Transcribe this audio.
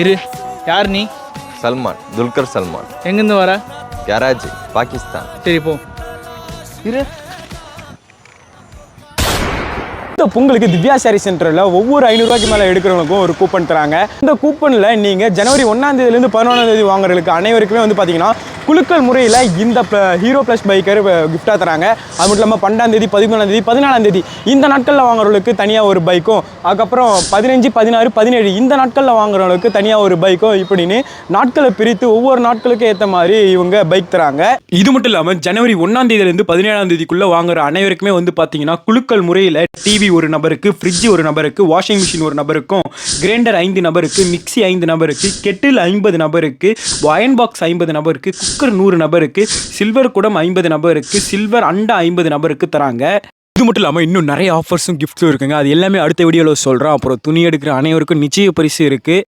இரு, யார் நீ? சல்மான், துல்கர் சல்மான். எங்கேருந்து வர? கராச்சி, பாகிஸ்தான். சரி போ. இரு. இந்த பொங்கலுக்கு திவ்யா சாரி சென்டரில் ஒவ்வொரு 500 ரூபாய்க்கு மேலே எடுக்கிறவங்களுக்கும் ஒரு கூப்பன் தராங்க. இந்த கூப்பனில் நீங்கள் ஜனவரி 1ஆம் தேதியிலேருந்து 11ஆம் தேதி வாங்குறதுக்கு அனைவருக்குமே வந்து பார்த்தீங்கன்னா குலுக்கல் முறையில் இந்த ஹீரோ ப்ளஸ் பைக்கர் கிஃப்டாக தராங்க. அது மட்டும் இல்லாமல் 12ஆம் தேதி, 13ஆம் தேதி, 14ஆம் தேதி இந்த நாட்களில் வாங்குறவங்களுக்கு தனியாக ஒரு பைக்கும், அதுக்கப்புறம் 15, 16, 17 இந்த நாட்களில் வாங்குறவங்களுக்கு தனியாக ஒரு பைக்கும், இப்படின்னு நாட்களை பிரித்து ஒவ்வொரு நாட்களுக்கு ஏற்ற மாதிரி இவங்க பைக் தராங்க. இது மட்டும் இல்லாமல் ஜனவரி 1ஆம் தேதியிலேருந்து 17ஆம் தேதிக்குள்ளே வாங்குற அனைவருக்குமே வந்து பார்த்தீங்கன்னா குலுக்கல் முறையில் டிவி ஒரு நபருக்கு, ஃப்ரிட்ஜ் ஒரு நபருக்கு, வாஷிங் மிஷின் ஒரு நபருக்கும், கிரைண்டர் 5 நபருக்கு, மிக்சி 5 நபருக்கு, கெட்டில் 50 நபருக்கு, அயன் பாக்ஸ் 50 நபருக்கு, குக்கர் 100 நபருக்கு, சில்வர் குடம் 50 நபருக்கு, சில்வர் அண்டா 50 நபருக்கு தராங்க. இது மட்டும் இல்லாமல் இன்னும் நிறைய ஆஃபர்ஸும் கிஃப்ட்ஸும் இருக்குங்க. அது எல்லாமே அடுத்த வீடியோவில் சொல்கிறோம். அப்புறம் துணி எடுக்கிற அனைவருக்கும் நிச்சய பரிசு இருக்குது.